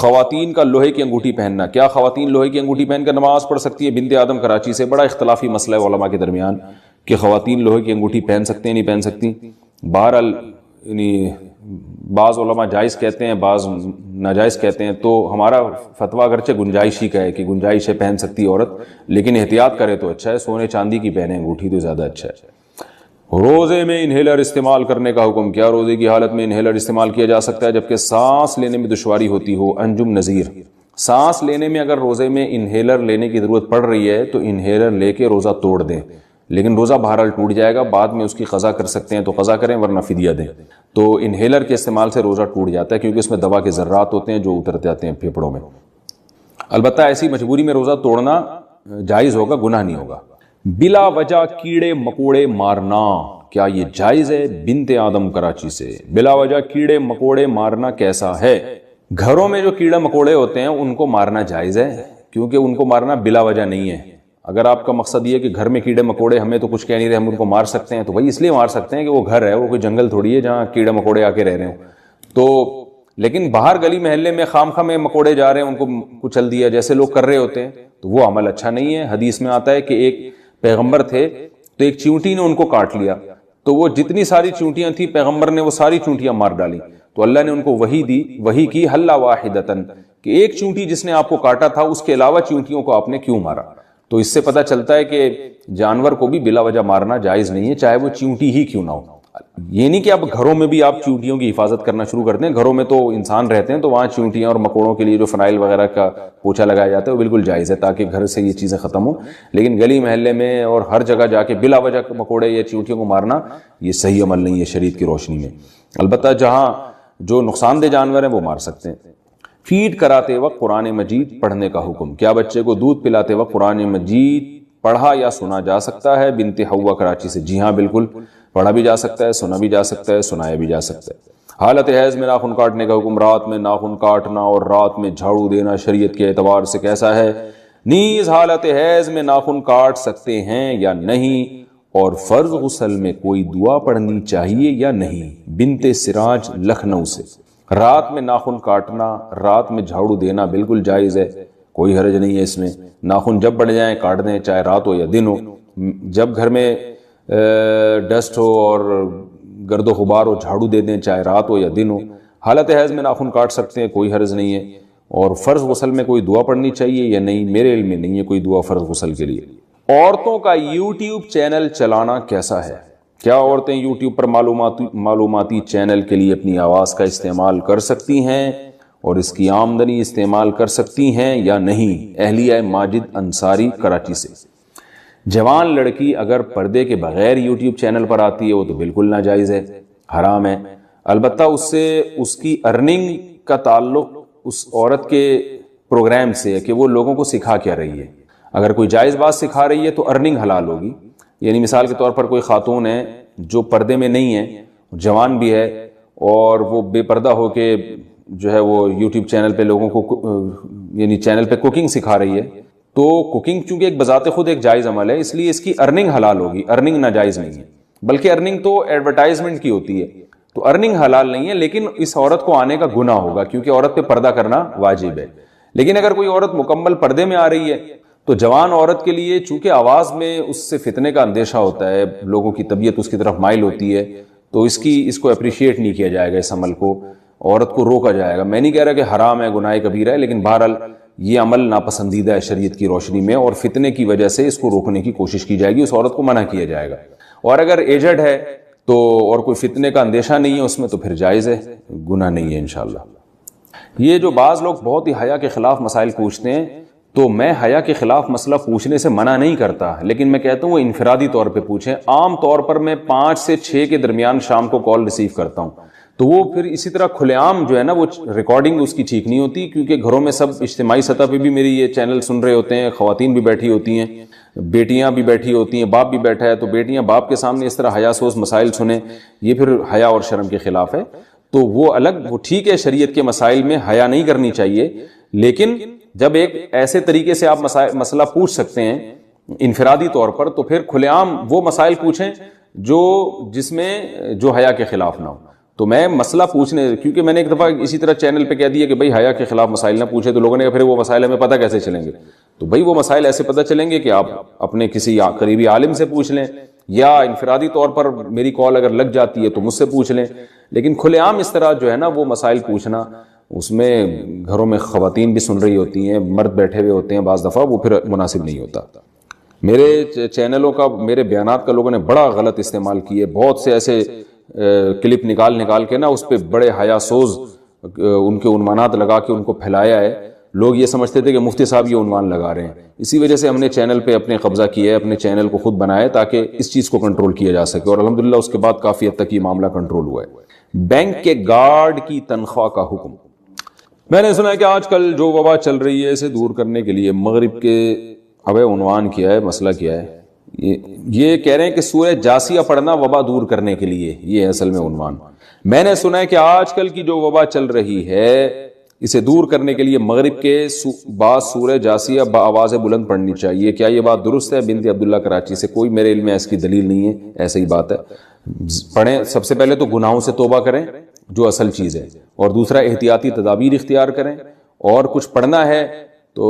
خواتین کا لوہے کی انگوٹھی پہننا، کیا خواتین لوہے کی انگوٹھی پہن کر نماز پڑھ سکتی ہے؟ بنت آدم کراچی سے، بڑا اختلافی مسئلہ ہے علماء کے درمیان کہ خواتین لوہے کی انگوٹھی پہن سکتے ہیں نہیں پہن سکتی. بہرحال یعنی بعض علماء جائز کہتے ہیں، بعض ناجائز کہتے ہیں. تو ہمارا فتویٰ اگرچہ گنجائشی کا ہے کہ گنجائش ہے پہن سکتی عورت، لیکن احتیاط کرے تو اچھا ہے، سونے چاندی کی پہنے انگوٹھی تو زیادہ اچھا ہے. روزے میں انہیلر استعمال کرنے کا حکم، کیا روزے کی حالت میں انہیلر استعمال کیا جا سکتا ہے جبکہ سانس لینے میں دشواری ہوتی ہو؟ انجم نذیر، سانس لینے میں اگر روزے میں انہیلر لینے کی ضرورت پڑ رہی ہے تو انہیلر لے کے روزہ توڑ دیں، لیکن روزہ بہرحال ٹوٹ جائے گا، بعد میں اس کی قضا کر سکتے ہیں تو قضا کریں ورنہ فدیہ دیں. تو انہیلر کے استعمال سے روزہ ٹوٹ جاتا ہے کیونکہ اس میں دوا کے ذرات ہوتے ہیں جو اترتے آتے ہیں پھیپھڑوں میں. البتہ ایسی مجبوری میں روزہ توڑنا جائز ہوگا، گناہ نہیں ہوگا. بلا وجہ کیڑے مکوڑے مارنا، کیا یہ جائز ہے؟ بنت آدم کراچی سے، بلا وجہ کیڑے مکوڑے مارنا کیسا ہے؟ گھروں میں جو کیڑے مکوڑے ہوتے ہیں ان کو مارنا جائز ہے، کیونکہ ان کو مارنا بلا وجہ نہیں ہے. اگر آپ کا مقصد یہ کہ گھر میں کیڑے مکوڑے ہمیں تو کچھ کہہ نہیں رہے ہم ان کو مار سکتے ہیں، تو وہی اس لیے مار سکتے ہیں کہ وہ گھر ہے، وہ کوئی جنگل تھوڑی ہے جہاں کیڑے مکوڑے آ کے رہ رہے ہوں. تو لیکن باہر گلی محلے میں خام خواہ میں مکوڑے جا رہے ہیں ان کو کچل دیا جیسے لوگ کر رہے ہوتے ہیں، تو وہ عمل اچھا نہیں ہے. حدیث میں آتا ہے کہ ایک پیغمبر تھے تو ایک چیونٹی نے ان کو کاٹ لیا، تو وہ جتنی ساری چیونٹیاں تھیں پیغمبر نے وہ ساری چیونٹیاں مار ڈالی. تو اللہ نے ان کو وحی دی، وحی کی حل واحدتن، کہ ایک چیونٹی جس نے آپ کو کاٹا تھا اس کے علاوہ چیونٹیوں کو آپ نے کیوں مارا. تو اس سے پتہ چلتا ہے کہ جانور کو بھی بلا وجہ مارنا جائز نہیں ہے، چاہے وہ چیونٹی ہی کیوں نہ ہو. یہ نہیں کہ اب گھروں میں بھی آپ چیونٹیوں کی حفاظت کرنا شروع کر دیں، گھروں میں تو انسان رہتے ہیں تو وہاں چیونٹیاں اور مکوڑوں کے لیے جو فنائل وغیرہ کا پوچھا لگایا جاتا ہے وہ بالکل جائز ہے تاکہ گھر سے یہ چیزیں ختم ہوں. لیکن گلی محلے میں اور ہر جگہ جا کے بلا وجہ مکوڑے یا چیونٹیوں کو مارنا یہ صحیح عمل نہیں ہے شریعت کی روشنی میں. البتہ جہاں جو نقصان دہ جانور ہیں وہ مار سکتے ہیں. فیڈ کراتے وقت قرآن مجید پڑھنے کا حکم، کیا بچے کو دودھ پلاتے وقت قرآن مجید پڑھا یا سنا جا سکتا ہے؟ بنت حوا کراچی سے، جی ہاں بالکل، پڑھا بھی جا سکتا ہے، سنا بھی جا سکتا ہے، سنایا بھی جا سکتا ہے. حالت حیض میں ناخن کاٹنے کا حکم، رات میں ناخن کاٹنا اور رات میں جھاڑو دینا شریعت کے اعتبار سے کیسا ہے؟ نیز حالت حیض میں ناخن کاٹ سکتے ہیں یا نہیں، اور فرض غسل میں کوئی دعا پڑھنی چاہیے یا نہیں؟ بنت سراج لکھنؤ سے، رات میں ناخن کاٹنا، رات میں جھاڑو دینا بالکل جائز ہے، کوئی حرج نہیں ہے اس میں. ناخن جب بڑھ جائیں کاٹ دیں، چاہے رات ہو یا دن ہو. جب گھر میں ڈسٹ ہو اور گرد و غبار ہو جھاڑو دے دیں، چاہے رات ہو یا دن ہو. حالت حیض میں ناخن کاٹ سکتے ہیں، کوئی حرج نہیں ہے. اور فرض غسل میں کوئی دعا پڑھنی چاہیے یا نہیں؟ میرے علم میں نہیں ہے کوئی دعا فرض غسل کے لیے. عورتوں کا یوٹیوب چینل چلانا کیسا ہے؟ کیا عورتیں یوٹیوب پر معلوماتی چینل کے لیے اپنی آواز کا استعمال کر سکتی ہیں اور اس کی آمدنی استعمال کر سکتی ہیں یا نہیں؟ اہلیہ ماجد انصاری کراچی سے، جوان لڑکی اگر پردے کے بغیر یوٹیوب چینل پر آتی ہے وہ تو بالکل ناجائز ہے، حرام ہے. البتہ اس سے اس کی ارننگ کا تعلق اس عورت کے پروگرام سے ہے کہ وہ لوگوں کو سکھا کیا رہی ہے. اگر کوئی جائز بات سکھا رہی ہے تو ارننگ حلال ہوگی. یعنی مثال کے طور پر کوئی خاتون ہے جو پردے میں نہیں ہے، جوان بھی ہے، اور وہ بے پردہ ہو کے جو ہے وہ یوٹیوب چینل پہ لوگوں کو یعنی چینل پہ کوکنگ سکھا رہی ہے، تو کوکنگ چونکہ ایک بذات خود ایک جائز عمل ہے اس لیے اس کی ارننگ حلال ہوگی، ارننگ ناجائز نہیں ہے. بلکہ ارننگ تو ایڈورٹائزمنٹ کی ہوتی ہے، تو ارننگ حلال نہیں ہے، لیکن اس عورت کو آنے کا گناہ ہوگا کیونکہ عورت پہ پردہ کرنا واجب ہے. لیکن اگر کوئی عورت مکمل پردے میں آ رہی ہے تو جوان عورت کے لیے چونکہ آواز میں اس سے فتنے کا اندیشہ ہوتا ہے، لوگوں کی طبیعت اس کی طرف مائل ہوتی ہے، تو اس کو اپریشیٹ نہیں کیا جائے گا، اس عمل کو عورت کو روکا جائے گا. میں نہیں کہہ رہا کہ حرام ہے، گناہ کبیرہ ہے، لیکن بہرحال یہ عمل ناپسندیدہ ہے شریعت کی روشنی میں، اور فتنے کی وجہ سے اس کو روکنے کی کوشش کی جائے گی، اس عورت کو منع کیا جائے گا. اور اگر ایجڈ ہے تو اور کوئی فتنے کا اندیشہ نہیں ہے اس میں تو پھر جائز ہے، گناہ نہیں ہے انشاءاللہ. یہ جو بعض لوگ بہت ہی حیا کے خلاف مسائل پوچھتے ہیں، تو میں حیا کے خلاف مسئلہ پوچھنے سے منع نہیں کرتا، لیکن میں کہتا ہوں وہ انفرادی طور پہ پوچھیں. عام طور پر میں 5 سے 6 کے درمیان شام کو کال ریسیو کرتا ہوں، تو وہ پھر اسی طرح کھلے عام جو ہے نا وہ ریکارڈنگ اس کی ٹھیک نہیں ہوتی، کیونکہ گھروں میں سب اجتماعی سطح پہ بھی میری یہ چینل سن رہے ہوتے ہیں، خواتین بھی بیٹھی ہوتی ہیں، بیٹیاں بھی بیٹھی ہوتی ہیں، باپ بھی بیٹھا ہے، تو بیٹیاں باپ کے سامنے اس طرح حیا سوز مسائل سنیں، یہ پھر حیا اور شرم کے خلاف ہے. تو وہ الگ، وہ ٹھیک ہے شریعت کے مسائل میں حیا نہیں کرنی چاہیے، لیکن جب ایک ایسے طریقے سے آپ مسئلہ پوچھ سکتے ہیں انفرادی طور پر، تو پھر کھلے عام وہ مسائل پوچھیں جو جس میں جو حیا کے خلاف نہ ہو. تو میں مسئلہ پوچھنے، کیونکہ میں نے ایک دفعہ اسی طرح چینل پہ کہہ دیا کہ بھائی حیا کے خلاف مسائل نہ پوچھے، تو لوگوں نے کہا پھر وہ مسائل ہمیں پتہ کیسے چلیں گے؟ تو بھائی وہ مسائل ایسے پتہ چلیں گے کہ آپ اپنے کسی قریبی عالم سے پوچھ لیں، یا انفرادی طور پر میری کال اگر لگ جاتی ہے تو مجھ سے پوچھ لیں. لیکن کھلے عام اس طرح جو ہے نا وہ مسائل پوچھنا، اس میں گھروں میں خواتین بھی سن رہی ہوتی ہیں، مرد بیٹھے ہوئے ہوتے ہیں، بعض دفعہ وہ پھر مناسب نہیں ہوتا. میرے چینلوں کا، میرے بیانات کا لوگوں نے بڑا غلط استعمال کیے، بہت سے ایسے کلپ نکال کے نا اس پہ بڑے حیا سوز ان کے عنوانات لگا کے ان کو پھیلایا ہے. لوگ یہ سمجھتے تھے کہ مفتی صاحب یہ عنوان لگا رہے ہیں. اسی وجہ سے ہم نے چینل پہ اپنے قبضہ کیا ہے، اپنے چینل کو خود بنایا تاکہ اس چیز کو کنٹرول کیا جا سکے، اور الحمدللہ اس کے بعد کافی حد تک یہ معاملہ کنٹرول ہوا ہے. بینک کے گارڈ کی تنخواہ کا حکم. میں نے سنا ہے کہ آج کل جو وبا چل رہی ہے اسے دور کرنے کے لیے مغرب کے عنوان کیا ہے، مسئلہ کیا ہے، یہ کہہ رہے ہیں کہ سورہ جاسیہ پڑھنا وبا دور کرنے کے لیے، یہ ہے اصل میں عنوان. میں نے سنا ہے کہ آج کل کی جو وبا چل رہی ہے اسے دور کرنے کے لیے مغرب کے بعد سورہ جاسیہ بآواز بلند پڑھنی چاہیے. کیا یہ بات درست ہے؟ بنت عبداللہ کراچی سے. کوئی میرے علم میں اس کی دلیل نہیں ہے، ایسے ہی بات ہے. پڑھیں. سب سے پہلے تو گناہوں سے توبہ کریں جو اصل چیز ہے، اور دوسرا احتیاطی تدابیر اختیار کریں. اور کچھ پڑھنا ہے تو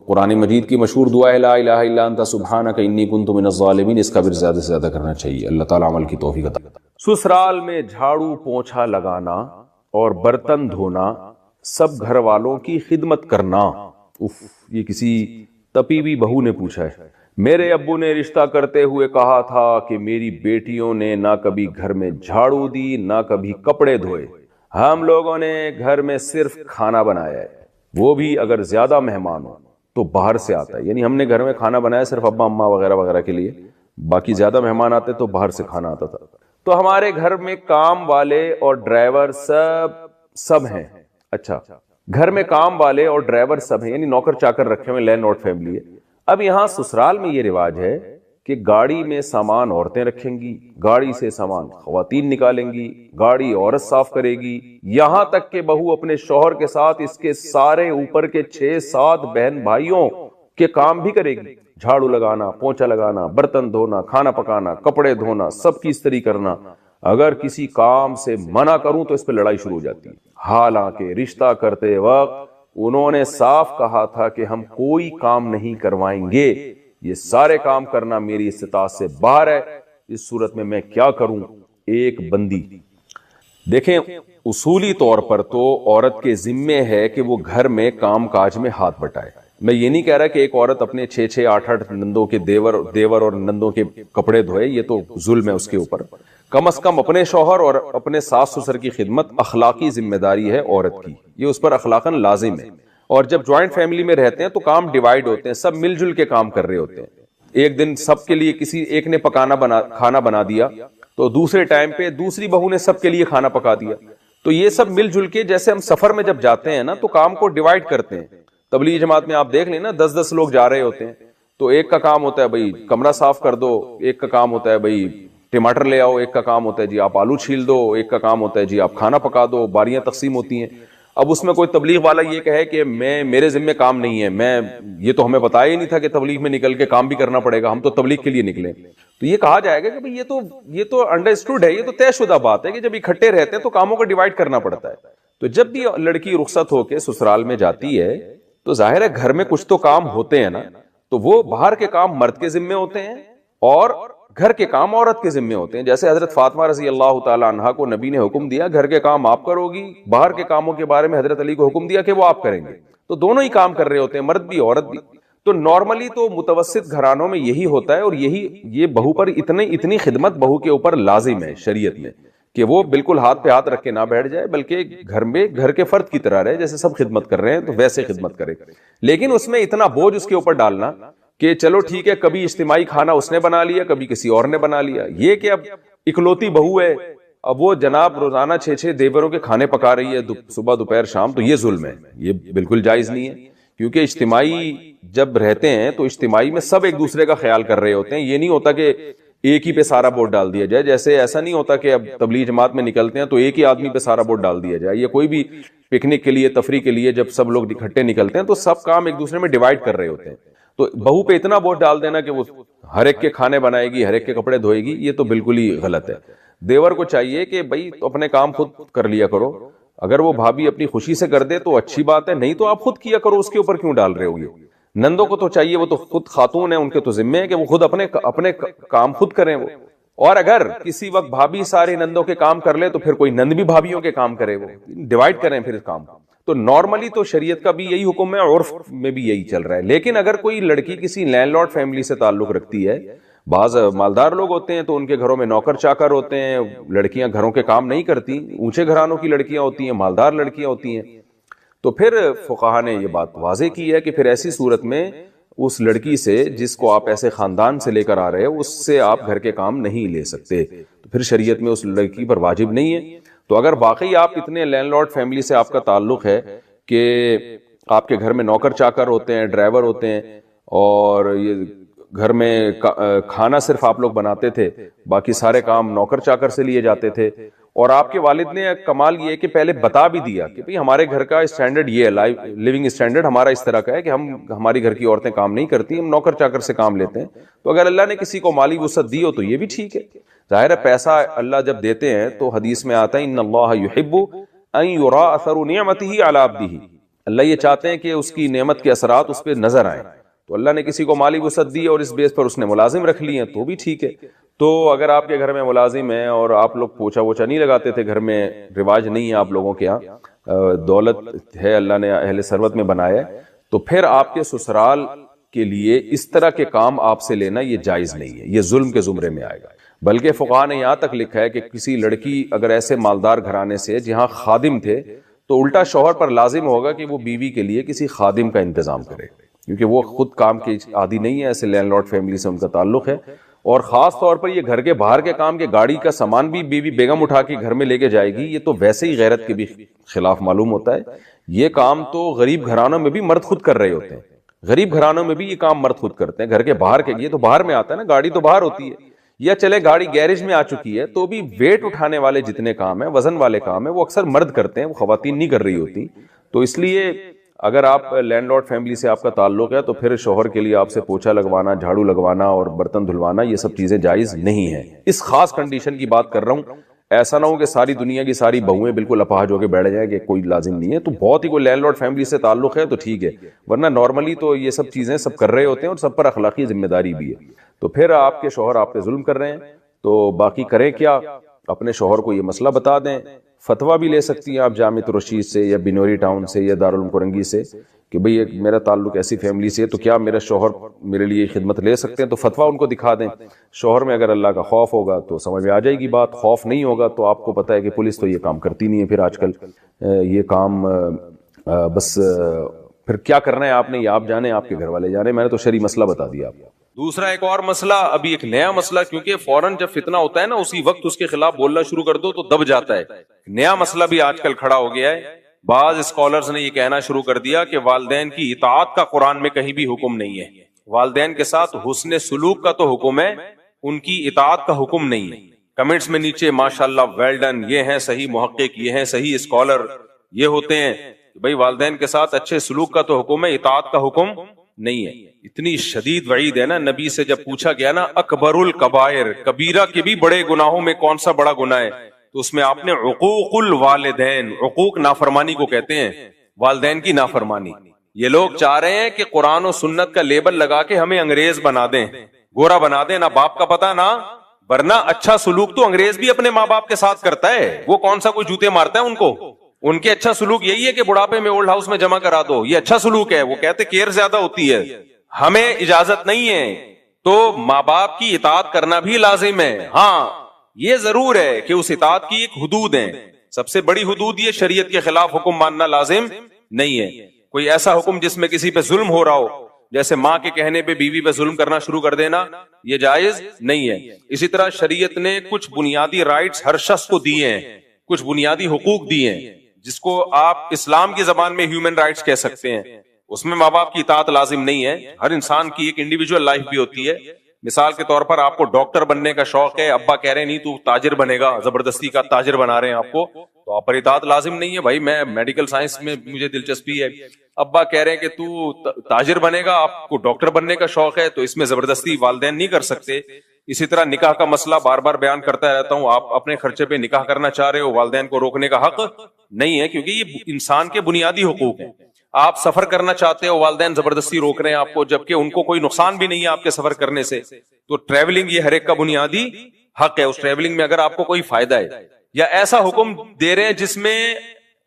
قرآن مجید کی مشہور دعا ہے لا الہ الا انت سبحانک انی کنت من الظالمین، اس کا بھی زیادہ سے زیادہ کرنا چاہیے. اللہ تعالیٰ عمل کی توفیق عطا کرے. سسرال میں جھاڑو پونچھا لگانا اور برتن دھونا، سب گھر والوں کی خدمت کرنا. یہ کسی تپی ہوئی بہو نے پوچھا ہے. میرے ابو نے رشتہ کرتے ہوئے کہا تھا کہ میری بیٹیوں نے نہ کبھی گھر میں جھاڑو دی نہ کبھی کپڑے دھوئے. ہم لوگوں نے گھر میں صرف کھانا بنایا ہے، وہ بھی اگر زیادہ مہمان ہو تو باہر سے آتا ہے. یعنی ہم نے گھر میں کھانا بنایا صرف ابا اماں وغیرہ وغیرہ کے لیے، باقی زیادہ مہمان آتے تو باہر سے کھانا آتا تھا. تو ہمارے گھر میں کام والے اور ڈرائیور سب ہیں. اچھا، گھر میں کام والے اور ڈرائیور سب ہیں، یعنی نوکر چاکر رکھے ہوئے، لینڈ لارڈ فیملی ہے. اب یہاں سسرال میں یہ رواج ہے کہ گاڑی میں سامان عورتیں رکھیں گی، گاڑی سے سامان خواتین نکالیں گی، گاڑی عورت صاف کرے گی، یہاں تک کہ بہو اپنے شوہر کے ساتھ اس کے سارے اوپر کے 6-7 بہن بھائیوں کے کام بھی کرے گی. جھاڑو لگانا، پونچھا لگانا، برتن دھونا، کھانا پکانا، کپڑے دھونا، سب کی استری کرنا. اگر کسی کام سے منع کروں تو اس پہ لڑائی شروع ہو جاتی ہے. حالانکہ رشتہ کرتے وقت انہوں نے صاف کہا تھا کہ ہم کوئی کام نہیں کروائیں گے، یہ سارے کام کرنا میری استطاعت سے باہر ہے. اس صورت میں میں کیا کروں؟ ایک بندی. دیکھیں، اصولی طور پر تو عورت کے ذمے ہے کہ وہ گھر میں کام کاج میں ہاتھ بٹائے. میں یہ نہیں کہہ رہا کہ ایک عورت اپنے 6-6 8-8 نندوں کے دیور اور نندوں کے کپڑے دھوئے، یہ تو ظلم ہے اس کے اوپر. کم از کم اپنے شوہر اور اپنے ساس سسر کی خدمت اخلاقی ذمہ داری ہے عورت کی، یہ اس پر اخلاقاً لازم ہے. اور جب جوائنٹ فیملی میں رہتے ہیں تو کام ڈیوائیڈ ہوتے ہیں، سب مل جل کے کام کر رہے ہوتے ہیں. ایک دن سب کے لیے کسی ایک نے کھانا بنا دیا تو دوسرے ٹائم پہ دوسری بہو نے سب کے لیے کھانا پکا دیا. تو یہ سب مل جل کے، جیسے ہم سفر میں جب جاتے ہیں نا تو کام کو ڈیوائیڈ کرتے ہیں. تبلیغی جماعت میں آپ دیکھ لیں نا، 10-10 لوگ جا رہے ہوتے ہیں تو ایک کا کام ہوتا ہے بھائی کمرہ صاف کر دو، ایک کا کام ہوتا ہے بھائی ٹماٹر لے آؤ، ایک کا کام ہوتا ہے جی آپ آلو چھیل دو، ایک کا کام ہوتا ہے جی آپ کھانا پکا دو. باریاں تقسیم ہوتی ہیں. اب اس میں کوئی تبلیغ والا یہ کہے کہ میرے ذمہ کام نہیں ہے، یہ تو ہمیں بتایا ہی نہیں تھا کہ تبلیغ میں نکل کے کام بھی کرنا پڑے گا، ہم تو تبلیغ کے لیے نکلے. تو یہ کہا جائے گا کہ بھئی یہ تو انڈرسٹوڈ ہے، یہ تو طے شدہ بات ہے کہ جب اکٹھے رہتے ہیں تو کاموں کو ڈیوائیڈ کرنا پڑتا ہے. تو جب بھی لڑکی رخصت ہو کے سسرال میں جاتی ہے تو ظاہر ہے گھر میں کچھ تو کام ہوتے ہیں نا، تو وہ باہر کے کام مرد کے ذمے ہوتے ہیں اور گھر کے کام عورت کے ذمے ہوتے ہیں. جیسے حضرت فاطمہ رضی اللہ تعالی عنہا کو نبی نے حکم دیا گھر کے کام آپ کرو گی، باہر کے کاموں کے بارے میں حضرت علی کو حکم دیا کہ وہ آپ کریں گے. تو دونوں ہی کام کر رہے ہوتے ہیں، مرد بھی عورت بھی. تو نارملی تو متوسط گھرانوں میں یہی ہوتا ہے، اور یہ بہو پر اتنی خدمت بہو کے اوپر لازم ہے شریعت میں کہ وہ بالکل ہاتھ پہ ہاتھ رکھ کے نہ بیٹھ جائے، بلکہ گھر کے فرد کی طرح رہے. جیسے سب خدمت کر رہے ہیں تو ویسے خدمت کرے. لیکن اس میں اتنا بوجھ اس کے اوپر ڈالنا کہ چلو ٹھیک ہے کبھی اجتماعی کھانا اس نے بنا لیا، کبھی کسی اور نے بنا لیا، یہ کہ اب اکلوتی بہو ہے، اب وہ جناب روزانہ 6-6 دیوروں کے کھانے پکا رہی ہے صبح دوپہر شام، تو یہ ظلم ہے، یہ بالکل جائز نہیں ہے. کیونکہ اجتماعی جب رہتے ہیں تو اجتماعی میں سب ایک دوسرے کا خیال کر رہے ہوتے ہیں. یہ نہیں ہوتا کہ ایک ہی پہ سارا ووٹ ڈال دیا جائے. جیسے ایسا نہیں ہوتا کہ اب تبلیغ جماعت میں نکلتے ہیں تو ایک ہی آدمی پہ سارا ووٹ ڈال دیا جائے. یہ کوئی بھی پکنک کے لیے، تفریح کے لیے جب سب لوگ اکٹھے نکلتے ہیں تو سب کام ایک دوسرے میں ڈیوائیڈ کر رہے ہوتے ہیں. تو بہو پہ اتنا ووٹ ڈال دینا کہ وہ ہر ایک کے کھانے بنائے گی، ہر ایک کے کپڑے دھوئے گی، یہ تو بالکل ہی غلط ہے. دیور کو چاہیے کہ بھائی اپنے کام خود کر لیا کرو، اگر وہ بھابھی اپنی خوشی سے کر دے تو اچھی بات ہے، نہیں تو آپ خود کیا کرو، اس کے اوپر کیوں ڈال رہے ہو؟ یہ نندوں کو تو چاہیے، وہ تو خود خاتون ہیں، ان کے تو ذمے ہے کہ وہ خود اپنے کام خود کریں وہ. اور اگر کسی وقت بھابھی سارے نندوں کے کام کر لے تو پھر کوئی نند بھی بھابھیوں کے کام کرے، وہ ڈیوائڈ کریں پھر اس کام. تو نارملی تو شریعت کا بھی یہی حکم ہے، عرف میں بھی یہی چل رہا ہے. لیکن اگر کوئی لڑکی کسی لینڈ لارڈ فیملی سے تعلق رکھتی ہے، بعض مالدار لوگ ہوتے ہیں تو ان کے گھروں میں نوکر چاکر ہوتے ہیں، لڑکیاں گھروں کے کام نہیں کرتی، اونچے گھرانوں کی لڑکیاں ہوتی ہیں، مالدار لڑکیاں ہوتی ہیں، تو پھر فقہا نے یہ بات واضح کی ہے کہ پھر ایسی صورت میں اس لڑکی سے جس کو آپ ایسے خاندان سے لے کر آ رہے ہیں، اس سے آپ گھر کے کام نہیں لے سکتے، تو پھر شریعت میں اس لڑکی پر واجب نہیں ہے. تو اگر واقعی آپ اتنے لینڈ لارڈ فیملی سے آپ کا تعلق ہے کہ آپ کے گھر میں نوکر چاکر ہوتے ہیں، ڈرائیور ہوتے ہیں، اور یہ گھر میں کھانا صرف آپ لوگ بناتے تھے، باقی سارے کام نوکر چاکر سے لیے جاتے تھے، اور آپ کے والد نے کمال یہ کہ پہلے بتا بھی دیا کہ بھئی ہمارے گھر کا اسٹینڈرڈ یہ ہے، لیونگ اسٹینڈرڈ ہمارا اس طرح کا ہے کہ ہماری گھر کی عورتیں کام نہیں کرتی، ہم نوکر چاکر سے کام لیتے ہیں. تو اگر اللہ نے کسی کو مالی وسعت دی ہو تو یہ بھی ٹھیک ہے. ظاہر ہے پیسہ اللہ جب دیتے ہیں تو حدیث میں آتا ہے ان اللہ یحب ان یرا اثر نعمته علی عبده، اللہ یہ چاہتے ہیں کہ اس کی نعمت کے اثرات اس پہ نظر آئیں. تو اللہ نے کسی کو مالی وسعت دی اور اس بیس پر اس نے ملازم رکھ لی ہیں تو بھی ٹھیک ہے. تو اگر آپ کے گھر میں ملازم ہیں اور آپ لوگ پوچھا ووچھا نہیں لگاتے تھے، گھر میں رواج نہیں ہے آپ لوگوں کے ہاں، دولت ہے اللہ نے اہل ثروت میں بنایا ہے، تو پھر آپ کے سسرال کے لیے اس طرح کے کام آپ سے لینا یہ جائز نہیں ہے، یہ ظلم کے زمرے میں آئے گا. بلکہ فقہا نے یہاں تک لکھا ہے کہ کسی لڑکی اگر ایسے مالدار گھرانے سے جہاں خادم تھے تو الٹا شوہر پر لازم ہوگا کہ وہ بیوی کے لیے کسی خادم کا انتظام کرے، کیونکہ وہ خود کام کے عادی نہیں ہے، ایسے لینڈ لارڈ فیملی سے ان کا تعلق ہے. اور خاص طور پر یہ گھر کے باہر کے کام کے گاڑی کا سامان بھی بیوی بیگم اٹھا کے گھر میں لے کے جائے گی، یہ تو ویسے ہی غیرت کے بھی خلاف معلوم ہوتا ہے. یہ کام تو غریب گھرانوں میں بھی مرد خود کر رہے ہوتے ہیں، غریب گھرانوں میں بھی یہ کام مرد خود کرتے ہیں. گھر کے باہر کے، یہ تو باہر میں آتا ہے نا، گاڑی تو باہر ہوتی ہے، یا چلے گاڑی گیرج میں آ چکی ہے تو بھی ویٹ اٹھانے والے جتنے کام ہیں، وزن والے کام ہیں، وہ اکثر مرد کرتے ہیں، وہ خواتین نہیں کر رہی ہوتی. تو اس لیے اگر آپ لینڈ لارڈ فیملی سے آپ کا تعلق ہے تو پھر شوہر کے لیے آپ سے پوچھا لگوانا، جھاڑو لگوانا اور برتن دھلوانا یہ سب چیزیں جائز نہیں ہیں. اس خاص کنڈیشن کی بات کر رہا ہوں، ایسا نہ ہو کہ ساری دنیا کی ساری بہویں بالکل اپاہج ہو کے بیٹھ جائیں کہ کوئی لازم نہیں ہے. تو بہت ہی کوئی لینڈ لارڈ فیملی سے تعلق ہے تو ٹھیک ہے، ورنہ نارملی تو یہ سب چیزیں سب کر رہے ہوتے ہیں اور سب پر اخلاقی ذمہ داری بھی ہے. تو پھر آپ کے شوہر آپ پہ ظلم کر رہے ہیں تو باقی کریں کیا، اپنے شوہر کو یہ مسئلہ بتا دیں. فتویٰ بھی لے سکتی ہیں آپ جامع الرشید سے یا بنوری ٹاؤن سے یا دارالعلوم کرنگی سے کہ بھئی میرا تعلق ایسی فیملی سے ہے تو کیا میرا شوہر میرے لیے خدمت لے سکتے ہیں، تو فتویٰ ان کو دکھا دیں. شوہر میں اگر اللہ کا خوف ہوگا تو سمجھ میں آ جائے گی بات، خوف نہیں ہوگا تو آپ کو پتہ ہے کہ پولیس تو یہ کام کرتی نہیں ہے. پھر آج کل یہ کام بس پھر کیا کرنا ہے آپ نے یہ آپ جانیں، آپ کے گھر والے جانیں. میں نے تو شرعی مسئلہ بتا دیا آپ کو. دوسرا ایک اور مسئلہ، ابھی ایک نیا مسئلہ، کیونکہ فوراً جب فتنہ ہوتا ہے نا اسی وقت اس کے خلاف بولنا شروع کر دو تو دب جاتا ہے. نیا مسئلہ بھی آج کل کھڑا ہو گیا ہے. بعض اسکالرز نے یہ کہنا شروع کر دیا کہ والدین کی اطاعت کا قرآن میں کہیں بھی حکم نہیں ہے. والدین کے ساتھ حسن سلوک کا تو حکم ہے، ان کی اطاعت کا حکم نہیں ہے. کمنٹس میں نیچے ماشاءاللہ ویل ڈن، یہ ہیں صحیح محقق، یہ ہیں صحیح اسکالر، یہ ہوتے ہیں بھئی والدین کے ساتھ اچھے سلوک کا تو حکم ہے، اطاعت کا حکم نہیں ہے. اتنی شدید وعید ہے نا. نبی سے جب پوچھا گیا نا اکبر الکبائر، کبیرہ کے بھی بڑے گناہوں میں کون سا بڑا گناہ ہے، تو اس میں آپ نے عقوق الوالدین، عقوق نافرمانی کو کہتے ہیں، والدین کی نافرمانی. یہ لوگ چاہ رہے ہیں کہ قرآن و سنت کا لیبل لگا کے ہمیں انگریز بنا دیں، گورا بنا دیں، نہ باپ کا پتہ نہ، ورنہ اچھا سلوک تو انگریز بھی اپنے ماں باپ کے ساتھ کرتا ہے. وہ کون سا کوئی جوتے مارتا ہے ان کو؟ ان کے اچھا سلوک یہی ہے کہ بڑھاپے میں اولڈ ہاؤس میں جمع کرا دو، یہ اچھا سلوک ہے. وہ کہتے کیئر زیادہ ہوتی ہے، ہمیں اجازت نہیں ہے. تو ماں باپ کی اطاعت کرنا بھی لازم ہے. ہاں یہ ضرور ہے کہ اس اطاعت کی ایک حدود ہے. سب سے بڑی حدود یہ شریعت کے خلاف حکم ماننا لازم نہیں ہے. کوئی ایسا حکم جس میں کسی پہ ظلم ہو رہا ہو، جیسے ماں کے کہنے پہ بیوی پہ ظلم کرنا شروع کر دینا، یہ جائز نہیں ہے. اسی طرح شریعت نے کچھ بنیادی رائٹس ہر شخص کو دیے ہیں، کچھ بنیادی حقوق دیے ہیں جس کو آپ اسلام کی زبان میں ہیومن رائٹس کہہ سکتے ہیں. اس میں ماں باپ کی اطاعت لازم نہیں ہے. ہر انسان کی ایک انڈیویجول لائف بھی ہوتی ہے. مثال کے طور پر آپ کو ڈاکٹر بننے کا شوق ہے، ابا کہہ رہے ہیں نہیں تو تاجر بنے گا، زبردستی کا تاجر بنا رہے ہیں آپ کو، تو آپ پر اطاعت لازم نہیں ہے. بھائی میں میڈیکل سائنس میں مجھے دلچسپی ہے, ابا کہہ رہے ہیں کہ تو تاجر بنے گا, آپ کو ڈاکٹر بننے کا شوق ہے, تو اس میں زبردستی والدین نہیں کر سکتے. اسی طرح نکاح کا مسئلہ بار بار بیان کرتا رہتا ہوں, آپ اپنے خرچے پہ نکاح کرنا چاہ رہے ہو, والدین کو روکنے کا حق نہیں ہے, کیونکہ یہ انسان کے بنیادی حقوق ہیں. آپ سفر کرنا چاہتے ہو, والدین زبردستی روک رہے ہیں آپ کو, جبکہ ان کو کوئی نقصان بھی نہیں ہے آپ کے سفر کرنے سے. تو ٹریولنگ یہ ہر ایک کا بنیادی حق ہے, اس ٹریولنگ میں اگر آپ کو کوئی فائدہ ہے, یا ایسا حکم دے رہے ہیں جس میں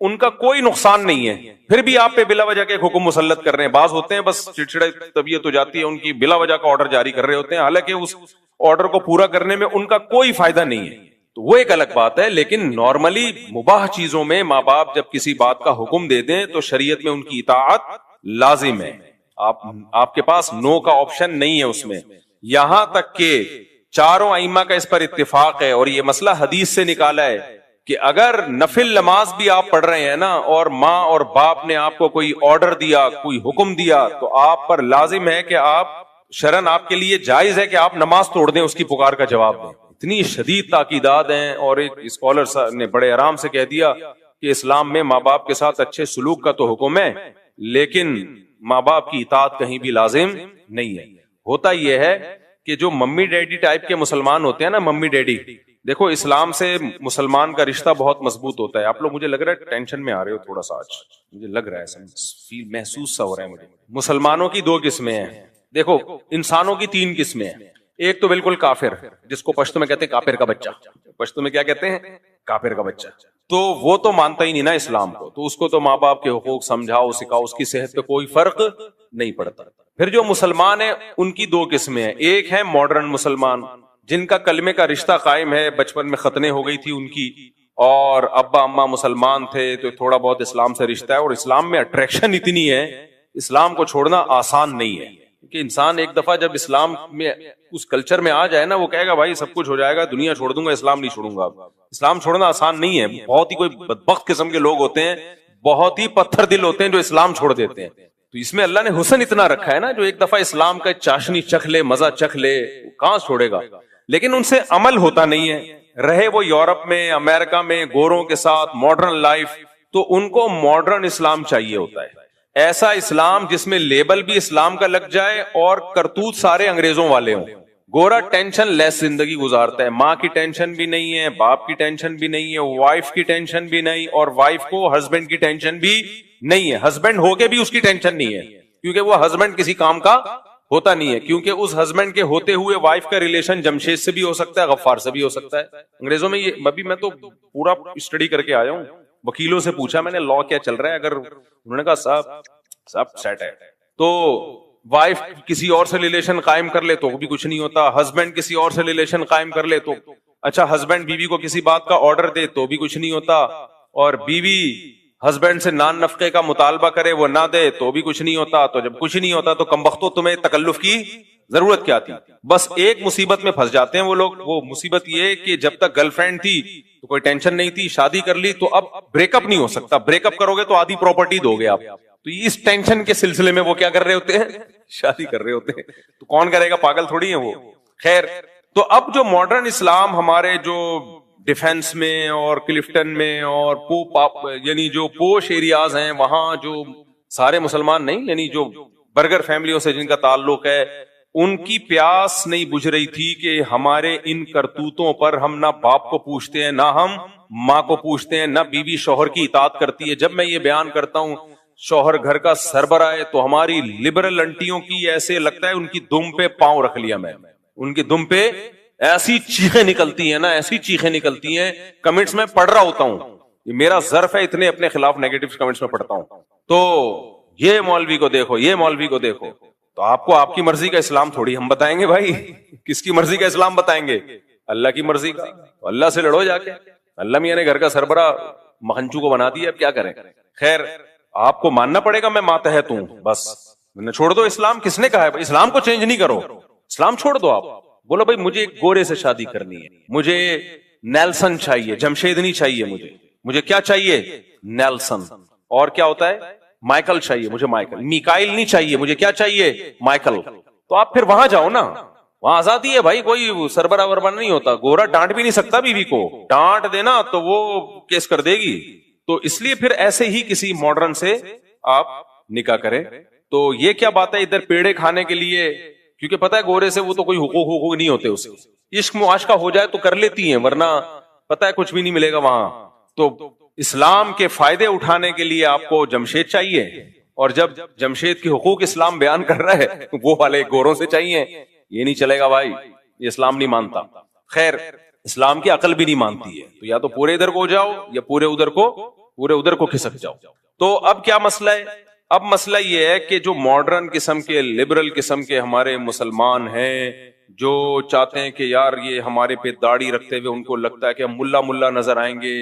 ان کا کوئی نقصان نہیں ہے, پھر بھی آپ پہ بلا وجہ کے حکم مسلط کر رہے ہیں. بعض ہوتے ہیں بس چڑچڑے طبیعت ہو جاتی ہے ان کی, بلا وجہ کا آرڈر جاری کر رہے ہوتے ہیں, حالانکہ اس آرڈر کو پورا کرنے میں ان کا کوئی فائدہ نہیں ہے, تو وہ ایک الگ بات ہے. لیکن نارملی مباح چیزوں میں ماں باپ جب کسی بات کا حکم دے دیں تو شریعت میں ان کی اطاعت لازم ہے. آپ کے پاس نو کا آپشن نہیں ہے اس میں. یہاں تک کہ چاروں ائمہ کا اس پر اتفاق ہے, اور یہ مسئلہ حدیث سے نکالا ہے, کہ اگر نفل نماز بھی آپ پڑھ رہے ہیں نا, اور ماں اور باپ نے آپ کو کوئی آرڈر دیا, کوئی حکم دیا, تو آپ پر لازم ہے کہ آپ شرعن آپ کے لیے جائز ہے کہ آپ نماز توڑ دیں, اس کی پکار کا جواب دیں. اتنی شدید تاکیدات ہیں. اور ایک اسکالر نے بڑے آرام سے کہہ دیا کہ اسلام میں ماں باپ کے ساتھ اچھے سلوک کا تو حکم ہے, لیکن ماں باپ کی اطاعت کہیں بھی لازم نہیں ہے. ہوتا یہ ہے کہ جو ممی ڈیڈی ٹائپ کے مسلمان ہوتے ہیں نا, ممی ڈیڈی, دیکھو اسلام سے مسلمان کا رشتہ بہت مضبوط ہوتا ہے. آپ لوگ مجھے لگ رہا ہے ٹینشن میں آ رہے ہو تھوڑا سا, آج مجھے لگ رہا ہے محسوس سا ہو رہا ہے مجھے. مسلمانوں کی دو قسمیں ہیں. دیکھو انسانوں کی تین قسمیں ہیں. ایک تو بالکل کافر, جس کو پشتو میں کہتے ہیں کافر کا بچہ. پشتو میں کیا کہتے ہیں؟ کافر کا بچہ. تو وہ تو مانتا ہی نہیں نا اسلام کو, تو اس کو تو ماں باپ کے حقوق سمجھاؤ سکھاؤ, اس کی صحت پہ کوئی فرق نہیں پڑتا. پھر جو مسلمان ہیں ان کی دو قسمیں ہیں. ایک ہے ماڈرن مسلمان, جن کا کلمے کا رشتہ قائم ہے, بچپن میں ختنے ہو گئی تھی ان کی, اور ابا اماں مسلمان تھے, تو تھوڑا بہت اسلام سے رشتہ ہے, اور اسلام میں اٹریکشن اتنی ہے, اسلام کو چھوڑنا آسان نہیں ہے. کہ انسان ایک دفعہ جب اسلام میں اس کلچر میں آ جائے نا, وہ کہے گا بھائی سب کچھ ہو جائے گا, دنیا چھوڑ دوں گا, اسلام نہیں چھوڑوں گا. اسلام چھوڑنا آسان نہیں ہے. بہت ہی کوئی بدبخت قسم کے لوگ ہوتے ہیں, بہت ہی پتھر دل ہوتے ہیں جو اسلام چھوڑ دیتے ہیں. تو اس میں اللہ نے حسن اتنا رکھا ہے نا, جو ایک دفعہ اسلام کا چاشنی چکھ لے, مزہ چکھ لے, کہاں چھوڑے گا. لیکن ان سے عمل ہوتا نہیں ہے. رہے وہ یورپ میں, امریکہ میں, گوروں کے ساتھ ماڈرن لائف, تو ان کو ماڈرن اسلام چاہیے ہوتا ہے. ایسا اسلام جس میں لیبل بھی اسلام کا لگ جائے اور کرتوت سارے انگریزوں والے ہوں. گورا ٹینشن لیس زندگی گزارتا ہے, ماں کی ٹینشن بھی نہیں ہے, باپ کی ٹینشن بھی نہیں ہے, وائف کی ٹینشن بھی نہیں, اور وائف کو ہسبینڈ کی ٹینشن بھی نہیں ہے. ہسبینڈ ہو کے بھی اس کی ٹینشن نہیں ہے, کیونکہ وہ ہسبینڈ کسی کام کا ہوتا نہیں ہے, کیونکہ اس ہسبینڈ کے ہوتے ہوئے وائف کا ریلیشن جمشید سے بھی ہو سکتا ہے, غفار سے بھی ہو سکتا ہے. انگریزوں میں یہ ابھی میں تو پورا اسٹڈی کر کے آیا ہوں, وکیلوں سے پوچھا میں نے لا کیا چل رہا ہے, اگر انہوں نے کہا صاحب سیٹ ہے, تو وائف کسی اور سے ریلیشن قائم کر لے تو بھی کچھ نہیں ہوتا, ہسبینڈ کسی اور سے ریلیشن قائم کر لے تو اچھا, ہسبینڈ بیوی کو کسی بات کا آرڈر دے تو بھی کچھ نہیں ہوتا, اور بیوی ہسبینڈ سے نان نفقے کا مطالبہ کرے وہ نہ دے تو بھی کچھ نہیں ہوتا. تو جب کچھ نہیں ہوتا تو کمبختو تمہیں تکلف کی ضرورت کیا تھی. بس ایک مصیبت میں پھنس جاتے ہیں وہ لوگ, وہ مصیبت یہ کہ جب تک گرل فرینڈ تھی تو کوئی ٹینشن نہیں تھی, شادی کر لی تو اب بریک اپ نہیں ہو سکتا, بریک اپ کرو گے تو آدھی پراپرٹی دو گے آپ. تو اس ٹینشن کے سلسلے میں وہ کیا کر رہے ہوتے ہیں, شادی کر رہے ہوتے ہیں. تو کون کرے گا, پاگل تھوڑی ہیں وہ. خیر, تو اب جو ماڈرن اسلام ہمارے جو ڈیفنس میں اور کلفٹن میں اور یعنی جو پوش ایریاز ہیں وہاں جو سارے مسلمان نہیں, یعنی جو برگر فیملیوں سے جن کا تعلق ہے, ان کی پیاس نہیں بجھ رہی تھی کہ ہمارے ان کرتوتوں پر ہم نہ باپ کو پوچھتے ہیں, نہ ہم ماں کو پوچھتے ہیں, نہ بیوی شوہر کی اطاعت کرتی ہے. جب میں یہ بیان کرتا ہوں شوہر گھر کا سربراہ ہے, تو ہماری لبرل انٹیوں کی ایسے لگتا ہے ان کی دم پہ پاؤں رکھ لیا میں, ان کی دم پہ ایسی چیخیں نکلتی ہیں نا, ایسی چیخیں نکلتی ہیں. کمنٹس میں پڑھ رہا ہوتا ہوں, یہ میرا ظرف ہے, اتنے اپنے خلاف نیگیٹو کمنٹس میں پڑھتا ہوں. تو یہ مولوی کو دیکھو, یہ مولوی کو دیکھو, تو آپ کو آپ کی مرضی کا اسلام تھوڑی ہم بتائیں گے بھائی. کس کی مرضی کا اسلام بتائیں گے؟ اللہ کی مرضی کا. اللہ سے لڑو جا کے. اللہ میاں نے گھر کا سربراہ مکھنچو کو بنا دیا, اب کیا کریں. خیر, آپ کو ماننا پڑے گا, میں ماتحت ہوں, بس چھوڑ دو اسلام. کس نے کہا ہے اسلام کو چینج نہیں کرو, اسلام چھوڑ دو. آپ بولو بھائی مجھے ایک گورے سے شادی کرنی ہے, مجھے نیلسن چاہیے, جمشید نہیں چاہیے, مجھے کیا چاہیے, نیلسن. اور کیا ہوتا ہے, مائیکل چاہیے, مجھے مائیکل. میکائل نہیں چاہیے, مجھے کیا چاہیے, مائیکل. تو آپ پھر وہاں جاؤ نا, وہاں آزادی ہے بھائی, کوئی سربراہ وربراہ نہیں ہوتا. گورا ڈانٹ بھی نہیں سکتا بیوی کو, ڈانٹ دینا تو وہ کیس کر دے گی. تو اس لیے پھر ایسے ہی کسی ماڈرن سے آپ نکاح کریں. تو یہ کیا بات ہے ادھر پیڑے کھانے کے لیے, کیونکہ پتہ ہے گورے سے وہ تو کوئی حقوق نہیں ہوتے, اسے عشق معاشقہ ہو جائے تو کر لیتی ہیں, ورنہ پتہ ہے کچھ بھی نہیں ملے گا وہاں. تو اسلام کے فائدے اٹھانے کے لیے آپ کو جمشید چاہیے, اور جب جمشید کے حقوق اسلام بیان کر رہا ہے وہ والے گوروں سے چاہیے. یہ نہیں چلے گا بھائی, یہ اسلام نہیں مانتا. خیر اسلام کی عقل بھی نہیں مانتی ہے, تو یا تو پورے ادھر کو ہو جاؤ یا پورے ادھر کو کھسک جاؤ. تو اب کیا مسئلہ ہے؟ اب مسئلہ یہ ہے کہ جو ماڈرن قسم کے لبرل قسم کے ہمارے مسلمان ہیں, جو چاہتے ہیں کہ یار یہ ہمارے پہ داڑھی رکھتے ہوئے ان کو لگتا ہے کہ ہم ملا نظر آئیں گے,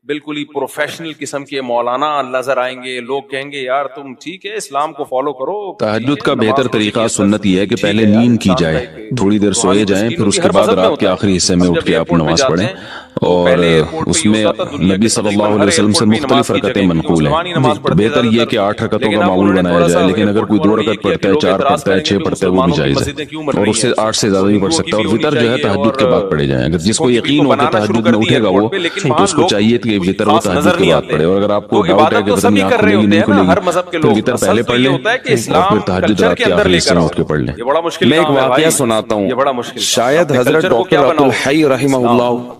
بالکل ہی پروفیشنل قسم کے مولانا نظر آئیں گے, لوگ کہیں گے یار تم ٹھیک ہے اسلام کو فالو کرو. تہجد کا بہتر طریقہ سنت یہ ہے کہ پہلے نیند کی جائے, تھوڑی دیر سوئے جائیں, پھر اس کے بعد رات کے آخری حصے میں اٹھ کے آپ نماز پڑھیں. اور اس میں نبی صلی اللہ علیہ وسلم سے مختلف رکعتیں منقول ہیں. بہتر یہ کہ 8 رکعتوں کا معمول بنایا جائے, لیکن اگر کوئی 2 رکعت پڑھتا ہے, 4 پڑھتا ہے, 6 پڑھتا ہے, وہ بھی جائز ہے, اور اس سے 8 سے زیادہ نہیں پڑھ سکتا. اور وتر جو ہے تہجد کے بعد پڑھے جائیں. اگر جس کو یقین ہو کہ تہجد میں اٹھے گا وہ, تو اس کو چاہیے کہ وتر وہ تہجد کے بعد پڑھے. اور اگر آپ کو ڈاؤٹ ہے کہ پتہ نہیں آنکھ کھلے گی نہیں کھلے گی, تو وتر پہلے پڑھ لیں اور پھر تہجد رات کے آخری حصے میں اٹھ کے پڑھ لیں. میں ایک واقعہ سناتا ہوں. شاید حضرت ڈاکٹر عبدالحی رحمہ اللہ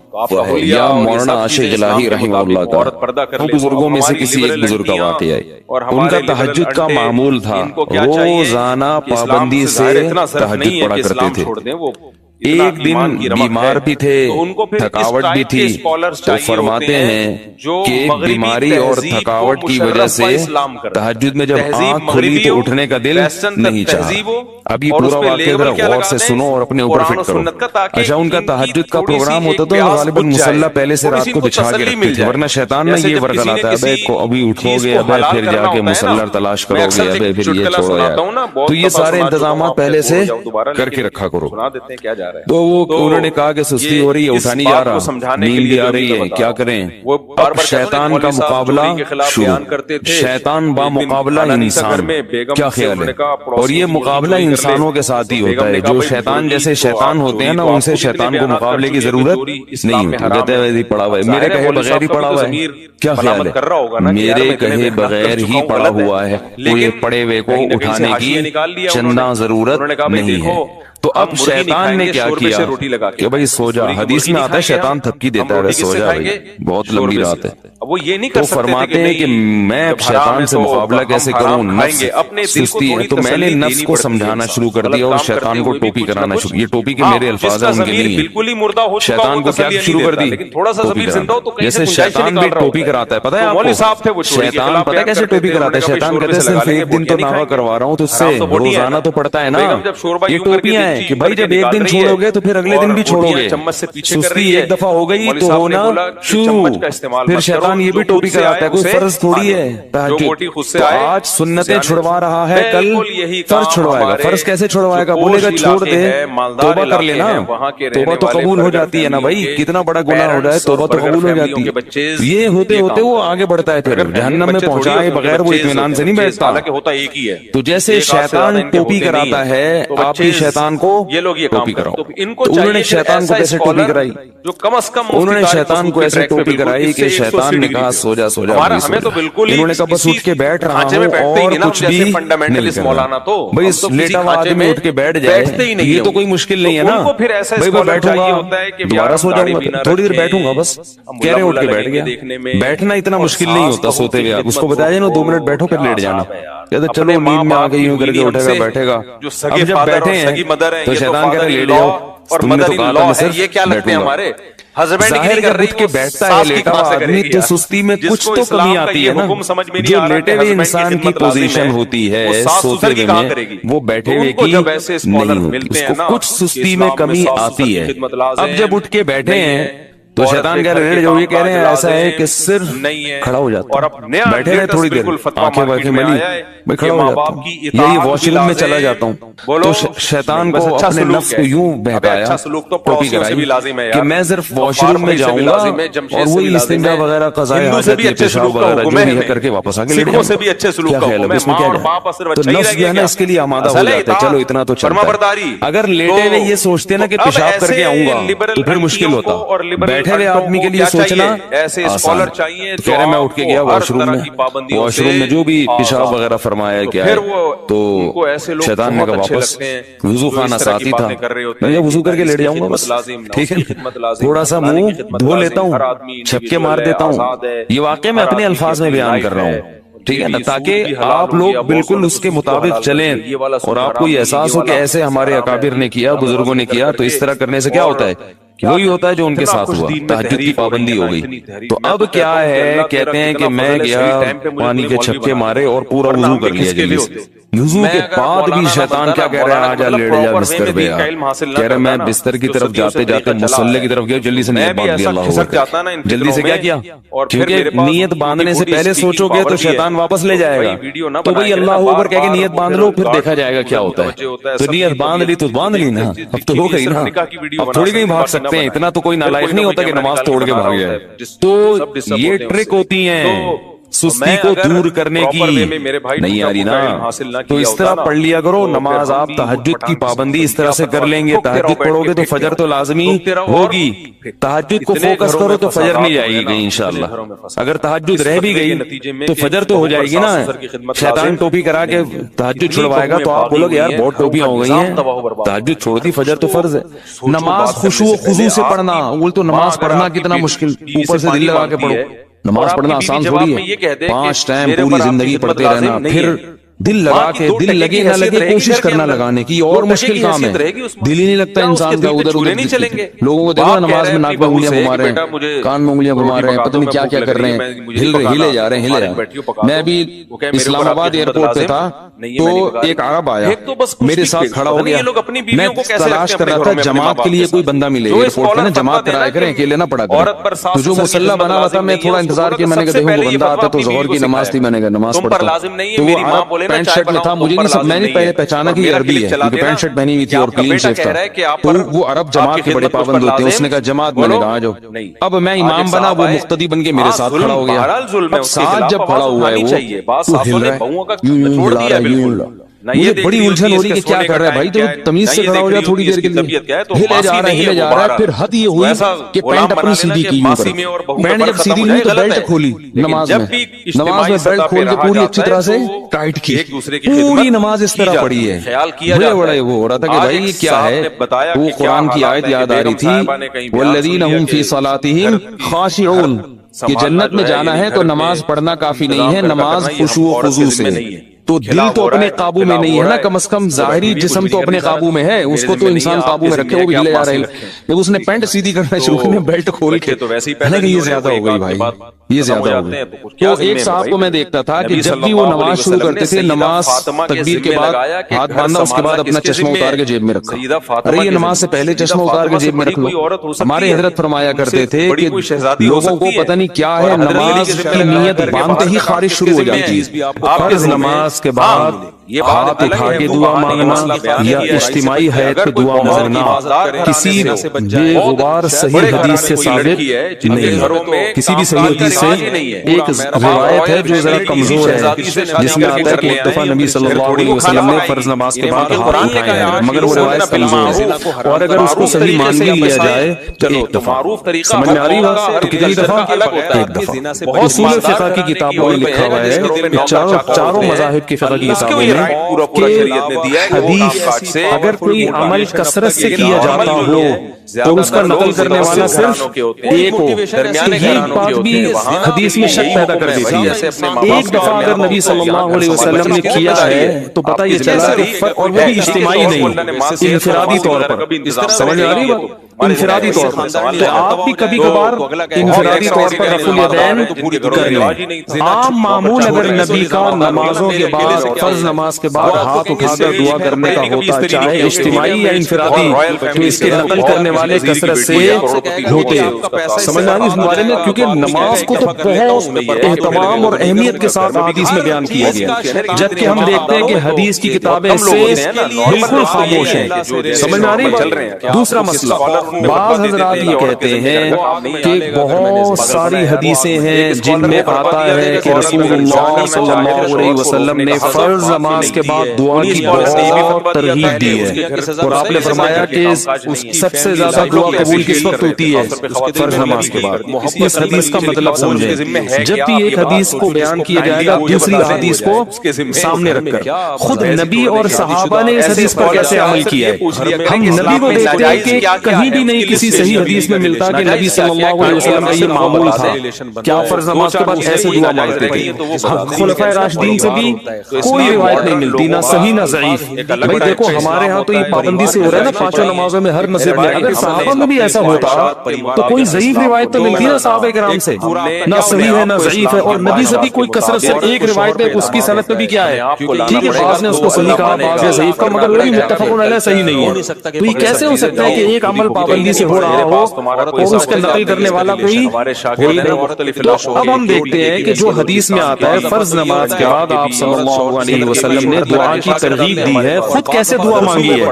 یا مولانا عاشق الہی رحمہ اللہ کا بزرگوں میں سے کسی ایک بزرگ کا واقعہ ہے. ان کا تہجد کا معمول تھا, روزانہ پابندی سے تہجد پڑھا کرتے تھے. ایک دن بیمار بھی تھے, تھکاوٹ بھی تھی, تو فرماتے ہیں کہ بیماری اور تھکاوٹ کی وجہ سے تہجد میں جب آنکھ کھلی تو اٹھنے کا دل نہیں چاہا. ابھی پورا واقعہ ذرا غور سے سنو اور اپنے اوپر فٹ کرو. اچھا, ان کا تہجد کا پروگرام ہوتا تو غالباً مصلی پہلے سے رات کو بچھا کے رکھتے تھے, ورنہ شیطان نہ یہ ورگا لاتا ہے ابھی اٹھو گے, ابے پھر جا کے مصلی تلاش کرو گے, ابے پھر یہ چھوڑو یار. تو یہ سارے انتظامات پہلے سے کر کے رکھا کرو. تو وہ انہوں نے کہا کہ سستی ہو رہی ہے, اٹھا نہیں جا رہا, نیند بھی آ رہی ہے, کیا کریں؟ اب شیطان کا مقابلہ شروع, شیطان با مقابلہ انسان, کیا خیال ہے؟ اور یہ مقابلہ انسانوں کے ساتھ ہی ہوتا ہے. جو شیطان جیسے شیطان ہوتے ہیں نا, ان سے شیطان کو مقابلے کی ضرورت نہیں ہوتی. کہتے ہیں پڑا ہوا ہے, میرے کہے بغیر ہی پڑا ہوا ہے. کیا خیال ہے؟ میرے کہے بغیر ہی پڑا ہوا ہے, کوئی پڑے ہوئے کو اٹھانے کی چندہ ضرورت نہیں ہے. تو اب شیطان نے کیا کیا کہ بھائی سو جا. حدیث میں آتا ہے شیطان تھپکی دیتا ہے, سو جا بھائی, بہت لمبی رات ہے. تو فرماتے ہیں کہ میں اب شیطان سے مقابلہ کیسے کروں, نفس سستی ہے. تو میں نے نفس کو سمجھانا شروع کر دیا اور شیطان کو ٹوپی کرانا شروع. یہ ٹوپی کے میرے الفاظ ہیں, ان کے نہیں. شیطان کو کیا شروع کر دی, ٹوپی کرانا. جیسے شیطان بھی ٹوپی کراتا ہے, پتہ ہے آپ کو شیطان پتہ ہے کیسے ٹوپی کراتا ہے؟ شیطان کہتے ہیں صرف ایک دن تو ناغہ کروا رہا ہوں تو اس سے روزانہ تو پڑتا ہے نا. یہ ٹوپیاں ہیں کہ بھائی جب ایک دن چھوڑو گے تو پھر اگلے دن بھی چھوڑو گے. سستی ایک دفعہ ہو گئی تو ہونا شروع. پھر شیطان یہ بھی ٹوپی کراتا ہے, کوئی فرض تھوڑی ہے تہجد. تو آج سنتیں چھڑوا رہا ہے, کل فرض چھڑوائے گا. فرض کیسے چھڑوائے گا؟ بولے گا چھوڑ دے, توبہ کر لینا. توبہ تو قبول ہو جاتی ہے نا بھائی, کتنا بڑا گناہ ہو جائے توبہ تو قبول ہو جاتی ہے. یہ ہوتے ہوتے وہ آگے بڑھتا ہے, پھر جہنم میں پہنچائے بغیر وہ اطمینان سے نہیں بیٹھتا. تو جیسے شیطان ٹوپی کراتا ہے, آپ بھی شیطان کو ٹوپی کراؤ. تو انہوں نے شیطان کو کیسے ٹوپی کرائی؟ جو کم از کم انہوں نے شیطان کو ایسے ٹوپی کرائی کہ شیطان نے کہا سو جا سو جا. انہوں نے کہا بس اٹھ کے بیٹھ رہا ہوں اور کچھ بھی نہیں کرنا. بھائی لیٹا ہوا آدمی اٹھ کے بیٹھ جائے, یہ تو کوئی مشکل نہیں ہے نا. بھائی میں بیٹھوں گا دوبارہ سو جاؤں گا, تھوڑی دیر بیٹھوں گا, بس کہہ رہے اٹھ کے بیٹھ گیا. بیٹھنا اتنا مشکل نہیں ہوتا سوتے ہوئے. آپ اس کو بتایا جائے نا 2 منٹ بیٹھو پھر لیٹ جانا. کہتے چلو نیند میں آ گئی ہوں کر کے اٹھے گا بیٹھے گا. اب جب بیٹھے ہیں تو شیطان کہتا ہے لیٹ جاؤ, تم نے تو کہا تھا میں صرف بیٹھوں گا. ظاہر کر اٹھ کے بیٹھتا ہے لیٹا ہوا آدمی تو سستی میں کچھ تو کمی آتی ہے نا. جو لیٹے ہوئے انسان کی پوزیشن ہوتی ہے سوتے ہوئے میں, وہ بیٹھے ہوئے کی نہیں ہوتی. اس کو کچھ سستی میں کمی آتی ہے. اب جب اٹھ کے بیٹھے ہیں تو شیطان کہہ رہے ہیں جو یہ کہہ رہے ہیں ایسا ہے کہ صرف کھڑا ہو جاتا ہوں, بیٹھے رہے تھوڑی دیر, آنکھیں واقیں ملی, میں کھڑا ہو جاتا ہوں, یہی واش روم میں چلا جاتا ہوں. تو شیطان کو اپنے نفس کو یوں بہکایا, ٹوپی کرائی کہ میں صرف واش روم میں جاؤں گا اور وہی استنجا وغیرہ قضائے حاجت یا پیشاب وغیرہ جو بھی ہے کر کے واپس آگے لیٹ جاؤں گا. کیا خیال ہے اس میں کیا ہے؟ تو نفس جو ہے نا اس کے لیے آمادہ ہو جاتا ہے, چلو اتنا تو چلتا ہے. اگر لیٹے ہوئے یہ سوچتے نا کہ پیشاب کر کے آؤں گا تو پھر مشکل ہوتا. بیٹھے ہوئے آدمی کے لیے سوچنا آسان. تو کہہ رہے میں اٹھ کے گیا واش روم میں, واش روم میں جو بھی پیشاب وغیرہ فرمایا کیا ہے, تو شیطان نے کہا واپس وضو خانہ ساتھ ہی تھا, میں وضو کر کے لیٹ جاؤں گا بس, ٹھیک ہے, تھوڑا سا منہ دھو لیتا ہوں, چھپکے مار دیتا ہوں. یہ واقعہ میں اپنے الفاظ میں بیان کر رہا ہوں, ٹھیک ہے نا, تاکہ آپ لوگ بالکل اس کے مطابق چلیں اور آپ کو یہ احساس ہو کہ ایسے ہمارے اکابر نے کیا, بزرگوں نے کیا, تو اس طرح کرنے سے کیا ہوتا ہے, وہی ہوتا ہے جو ان کے ساتھ ہوا, تہجد کی پابندی ہو گئی. تو اب کیا ہے, کہتے ہیں کہ میں گیا پانی کے چھپکے مارے اور پورا وضو کر لیا جلدی سے. وضو کے بعد بھی شیطان کیا کہہ رہا ہے, آجا لیٹ جا بستر پہ. کہہ رہا میں بستر کی طرف جاتے جاتے مصلی کی طرف گیا, جلدی سے نیت باندھ لیا, اللہ اکبر, جلدی سے کیا کیونکہ نیت باندھنے سے پہلے سوچو گے تو شیطان واپس لے جائے گا. تو بھائی اللہ اکبر کہہ کے نیت باندھ لو, پھر دیکھا جائے گا کیا ہوتا ہے. تو نیت باندھ لی تو باندھ لی نا, اب تو ہو گئی نا, اب تھوڑی کہیں بھاگ سکتے ہیں. اتنا تو کوئی نالائق نہیں ہوتا کہ نماز توڑ کے بھاگ جائے. تو یہ ٹرک ہوتی ہیں سستی کو دور کرنے کی, نہیں آ رہی نا, تو اس طرح پڑھ لیا کرو نماز. آپ تہجد کی پابندی اس طرح سے کر لیں گے, تہجد پڑھو گے تو فجر تو لازمی ہوگی. تہجد کو فوکس کرو تو فجر نہیں جائے گی کہیں انشاءاللہ. اگر تہجد رہ بھی گئی تو فجر تو ہو جائے گی نا. شیطان ٹوپی کرا کے تہجد چھڑوائے گا تو آپ بولو گے یار بہت ٹوپیاں ہو گئی ہیں, تہجد چھوڑ دی, فجر تو فرض ہے. نماز خشوع و خضوع سے پڑھنا, بول تو نماز پڑھنا کتنا مشکل, اوپر سے دل لگا کے پڑھو. نماز پڑھنا آسان تھوڑی ہے, 5 ٹائم پوری زندگی پڑھتے رہنا, پھر دل لگا کے, دل لگے نہ لگے کوشش کرنا لگانے کی, اور مشکل کام ہے. دل ہی نہیں لگتا انسان کا, ادھر ادھر لوگوں کو دیکھو نماز میں ناک میں انگلیاں گھما رہے ہیں, کان میں انگلیاں گھما رہے ہیں, پتہ نہیں کیا کیا کر رہے ہیں, ہلے جا رہے ہیں. میں ابھی اسلام آباد ایئرپورٹ پہ تھا تو ایک عرب آیا میرے ساتھ کھڑا ہو گیا. میں تلاش کر رہا تھا جماعت کے لیے کوئی بندہ ملے ایئرپورٹ پہ نا, جماعت کرایا کریں, اکیلے نہ پڑا کریں. تو جو مسلح بنا ہوا تھا, میں تھوڑا انتظار کیا, میں نے کہا دیکھو وہ بندہ آتا تو ظہر کی نماز تھی, میں نے کہا نماز پڑھتا. تو وہ عرب پینٹ شرٹ میں تھا, مجھے نہیں میں نے پہچانا کہ یہ عربی ہے کیونکہ پینٹ شرٹ پہنی ہوئی تھی اور کلین شیو تھا. تو وہ عرب جماعت کے بڑے پابند ہوتے ہیں, اس نے کہا جماعت, میں نے کہا آ جاؤ. اب میں امام بنا, وہ مقتدی بن کے میرے ساتھ کھڑا ہو گیا. اب ساتھ جب کھڑا ہوا ہے وہ ہل رہا ہے, یوں ہلا رہا ہے, یوں ہلا. مجھے بڑی الجھن ہو رہی کہ کیا کر رہا ہے بھائی, تو تمیز سے کھڑا ہو جا تھوڑی دیر کے لیے. ہلے جا رہا ہے, پھر حد یہ ہوئی کہ پینٹ اپنی سیدھی کی, یوں کر پینٹ جب سیدھی ہوئی تو بیلٹ کھولی نماز میں بیلٹ کھول کے پوری اچھی طرح سے ٹائٹ کی, پوری نماز اس طرح پڑھی ہے. بڑے بڑے وہ ہو رہا تھا کہ بھائی یہ کیا ہے. وہ قرآن کی آیت یاد آ رہی تھی, والذین هم فی صلاتہم خاشعون, کہ جنت میں جانا ہے تو نماز پڑھنا کافی نہیں ہے, نماز خشوع و خضوع سے. تو دل تو اپنے قابو میں نہیں ہے نا, کم از کم ظاہری جسم تو اپنے قابو میں ہے, اس کو تو انسان قابو میں رکھے, وہ بھی ہلے جا رہے ہیں. جب اس نے پینٹ سیدھی کرنا شروع کی, بیلٹ کھول کے, یہ زیادہ ہو گئی بھائی, یہ زیادہ ہو گئی. تو ایک صاحب کو میں دیکھتا تھا کہ جب بھی وہ نماز شروع کرتے تھے, نماز تکبیر کے بعد ہاتھ باندھا, اس کے بعد اپنا چشمہ اتار کے جیب میں رکھا. ارے یہ نماز سے پہلے چشمہ اتار کے جیب میں رکھ لو. ہمارے حضرت فرمایا کرتے تھے کہ لوگوں کو پتہ نہیں کیا ہے, نماز کی نیت باندھتے ہی خارج شروع ہو جاتی ہے. فرض نماز کے بعد ہاتھ اٹھا کے دعا مانگنا یا اجتماعی حیات پہ دعا مانگنا کسی بے غبار صحیح حدیث سے ثابت نہیں. کسی بھی صحیح حدیث سے ایک روایت ہے جو ذرا کمزور ہے, جس میں آتا ہے کہ ایک دفعہ نبی صلی اللہ علیہ وسلم نے فرض نماز کے بعد ہاتھ اٹھائے ہیں, مگر وہ روایت کمزور ہے. اور اگر اس کو صحیح مان بھی لیا جائے تو ایک دفعہ, سمجھ میں آ رہی بات, تو کتنی دفعہ, ایک دفعہ. اصول فقہ کی کتابوں میں لکھا ہوا ہے, چاروں مذاہب کی فقہ کی کتابوں میں, حدیث اگر کوئی عمل کثرت سے کیا جاتا ہو تو اس کا نقل کرنے والا صرف ایک ہو. یہ بات بھی حدیث میں شک پیدا کر دیتی ہے. ایک دفعہ اگر نبی صلی اللہ علیہ وسلم نے کیا ہے تو پتہ یہ چلا کہ, اور وہ بھی اجتماعی نہیں, انفرادی طور پر. سمجھ آ رہی بات, انفرادی طور پر. تو آپ بھی کبھی کبھار انفرادی طور پر رفع الیدین کر لیں. عام معمول اگر نبی کا نمازوں کے فرض نماز کے بعد ہاتھ اٹھا کر دعا کرنے کا ہوتا ہے، چاہے اجتماعی یا انفرادی، تو اس کے نقل کرنے والے کثرت سے ہوتے ہیں. سمجھ میں آ رہی اس بارے میں؟ کیونکہ نماز کو تو بہت اہتمام اور اہمیت کے ساتھ حدیث میں بیان کیا گیا، جبکہ ہم دیکھتے ہیں کہ حدیث کی کتابیں اس سے بالکل خاموش ہیں. سمجھ میں آ رہی؟ دوسرا مسئلہ، بعض حضرات یہ کہتے ہیں کہ بہت ساری حدیثیں ہیں جن میں آتا ہے کہ رسول اللہ صلی اللہ علیہ وسلم نے فرض نماز کے بعد دعا کی بہت ترغیب دی ہے، اور آپ نے فرمایا کہ سب سے زیادہ دعا قبول کس وقت ہوتی ہے؟ فرض نماز کے بعد. اس حدیث کا مطلب سمجھیں. جب بھی ایک حدیث کو بیان کیا جائے گا دوسری حدیث کو سامنے رکھ کر، خود نبی اور صحابہ نے اس حدیث پر کیسے عمل کیا ہے. ہم نبی کو دیکھتے ہیں کہ کہیں بھی نہیں کسی صحیح حدیث میں ملتا کہ نبی صلی اللہ علیہ وسلم کا یہ معمول تھا. کیا فرض نماز کے بعد ایسے دعا مانگتے تھے؟ خلفائے راشدین سے بھی کوئی روایت نہیں ملتی، نہ صحیح نہ ضعیف. بھائی دیکھو ہمارے ہاں تو یہ پابندی سے ہو رہا ہے نا پانچوں نمازوں میں ہر مسجد میں، اگر صحابہ میں بھی ایسا ہوتا تو کوئی ضعیف روایت تو ملتی ہے صحابہ کرام سے، نہ صحیح ہے نہ ضعیف ہے. اور نبی سے بھی کوئی کثرت سے ایک روایت ہے، اس کی سند پہ بھی کیا ہے، ٹھیک ہے بعض نے اس کو صحیح کہا بعض نے ضعیف کہا، مگر وہ بھی متفق علیہ صحیح نہیں ہے. تو یہ کیسے ہو سکتا ہے کہ ایک عمل پابندی سے ہو رہا ہو اور اس کا نقل کرنے والا کوئی ہوئی نہیں؟ تو اب ہم دیکھتے ہیں کہ جو حدیث میں آتا ہے فرض نماز کے بعد آپ صلی اللہ علیہ وسلم نے دعا کی ترغیب دی ہے، خود کیسے دعا مانگی ہے.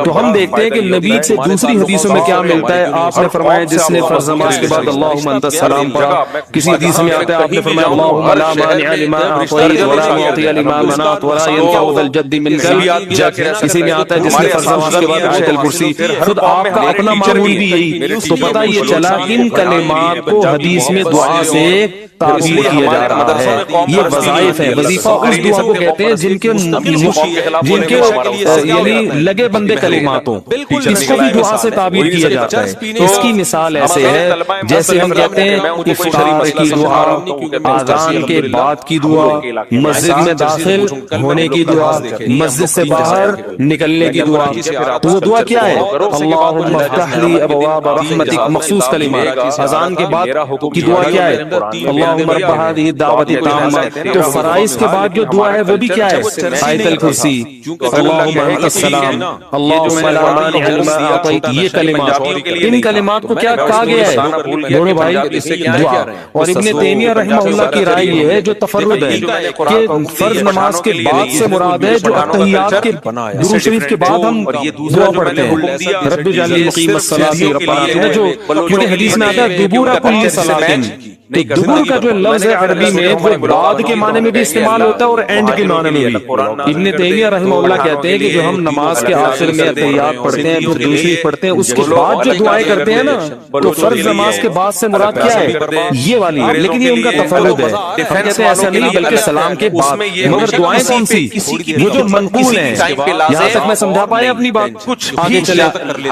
تو ہم دیکھتے ہیں کہ نبی سے دوسری حدیثوں میں کیا ملتا ہے. آپ نے فرمایا جس نے فرض نماز کے بعد اللہم انت السلام پڑھا، کسی حدیث میں آتا ہے آپ نے فرمایا اللہم لا مانع لما اعطیت ولا معطی لما منعت ولا ينفع ذا الجد منک الجد. کسی میں آتا ہے جس نے فرض نماز کے بعد آیت الکرسی. خود آپ کا اپنا معمول بھی یہی. تو پتہ یہ چلا ان کلمات کو حدیث میں دعا سے تعبیر کیا جا رہا ہے. یہ وظائف ہے. وظیفہ اس دعا کو کہتے ہیں جن کے یعنی لگے بندے کلمات ہوں، اس کو بھی دعا سے تعبیر کیا جاتا ہے. اس کی مثال ایسے ہے جیسے ہم کہتے ہیں افطار کی دعا، آذان کے بعد کی دعا، مسجد میں داخل ہونے کی دعا، مسجد سے باہر نکلنے کی دعا. تو وہ دعا کیا ہے؟ اللہم افتح لی ابواب رحمتک، مخصوص کلمات. اذان کے بعد کی دعا کیا ہے؟ اللہم رب هذه الدعوۃ التامہ. تو فرائض کے بعد جو دعا ہے وہ بھی کیا ہے؟ آیت الکرسی، اللہم انت السلام اللہم لا مانع لما اعطیت. یہ کلمات، ان کلمات کو کیا کہا گیا ہے دونوں بھائی؟ دعا. اور ابن تیمیہ رحمہ اللہ کی رائے یہ ہے جو تفرد ہے کہ فرض نماز کے بعد سے مراد ہے جو اتحیات کے درود شریف کے بعد ہم دعا پڑھتے ہیں، رب اجعلنی مقیم الصلاۃ ربنا، جو کیونکہ حدیث میں آتا ہے دبور کل صلاۃ. دبور کا جو لفظ ہے عربی میں وہ بعد کے معنی میں بھی استعمال ہوتا ہے اور اینڈ کے معنی میں بھی. ابن تیمیہ رحمہ اللہ کہتے ہیں کہ جو ہم نماز کے آخر میں اتحیات پڑھتے ہیں پھر دوسری پڑھتے ہیں اس کے بعد جو دعائیں کرتے ہیں نا، تو فرض نماز کے بعد سے مراد کیا ہے؟ یہ والی. لیکن یہ ان کا تفرد ہے. ہم کہتے ہیں ایسا نہیں بلکہ سلام کے بعد. مگر دعائیں کون سی؟ وہ جو منقول ہیں. یہاں تک میں سمجھا پایا اپنی بات؟ آگے چلے.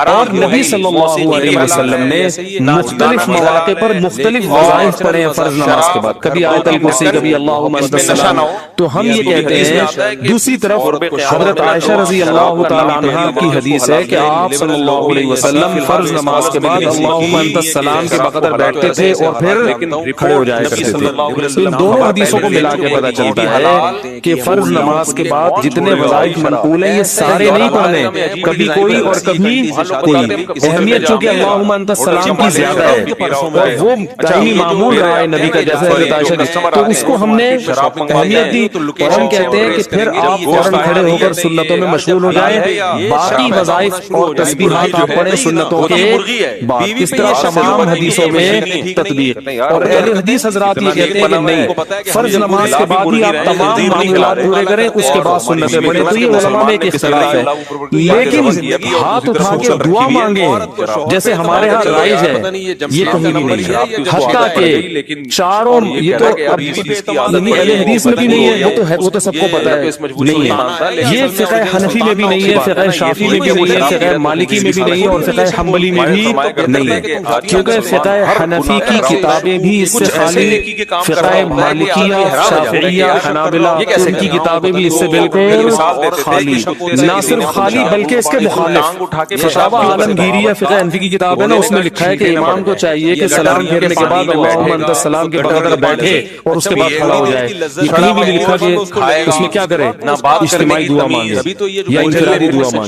اور نبی صلی اللہ علیہ وسلم نے مختلف مواقع پر مختلف وظائف پڑھے ہیں فرض نماز کے بعد، کبھی آیت الکرسی کبھی اللہم انت السلام. تو ہم یہ کہتے ہیں دوسری طرف حضرت عائشہ رضی اللہ تعالی عنہا کی حدیث ہے کہ آپ صلی اللہ علیہ وسلم فرض نماز کے بعد اللہم انت السلام کے بقدر بیٹھتے تھے اور پھر کھڑے ہو جایا کرتے تھے. ان دونوں حدیثوں کو ملا کے پتہ چلتا ہے کہ فرض نماز کے بعد جتنے وظائف منقول ہیں یہ سارے نہیں پڑھنے، کبھی کوئی اور کبھی کوئی. اہمیت چونکہ اللہم انت السلام کی زیادہ ہے اور وہ دائمی معمول رہا ہے نبی کا، جیسے حضرت عائشہ نے، تو اس کو ہم نے اہمیت دی. اور ہم کہتے ہیں کہ پھر آپ فوراً کھڑے ہو کر سنتوں میں مشغول ہو جائیں، باقی وظائف اور تسبیحات آپ پڑھیں سنتوں کے بعد. اس طرح تمام حدیثوں میں تطبیق. اور اہل حدیث حضرات یہ کہتے ہیں کہ نہیں، فرض نماز کے بعد ہی آپ تمام معمولات پورے کریں اس کے بعد سنتیں پڑھیں. تو یہ علماء میں ایک اختلاف ہے. لیکن ہاتھ اٹھا کے دعا مانگیں جیسے ہمارے ہاں رائج ہے یہ کہیں بھی نہیں ہے. حتیٰ کہ چاروں، یہ تو اہل حدیث میں بھی نہیں ہے، وہ تو سب کو پتا ہے نہیں ہے. یہ فقہ حنفی میں بھی نہیں ہے، فقہ شافعی میں بھی نہیں ہے، فقہ مالکی میں بھی نہیں ہے اور فقہ حنبلی میں بھی نہیں ہے. کیونکہ فقہ حنفی کی کتابیں بھی اس سے خالی، فقہ مالکیہ شافعیہ حنابلہ ان کی کتابیں بھی اس سے بالکل خالی. نہ صرف خالی بلکہ اس کے مخالف. فتاوی عالمگیریہ فقہ حنفی کی کتاب ہے نا، اس میں لکھا ہے کہ امام کو چاہیے کہ سلام پھیرنے کے بعد اللہم انت السلام کے بعد اگر بیٹھے اور اس کے بعد کھڑا ہو جائے، یہ کہیں بھی نہیں لکھا کہ اس میں کیا کرے، اجتماعی دعا مانگے یا انفرادی دعا مانگے.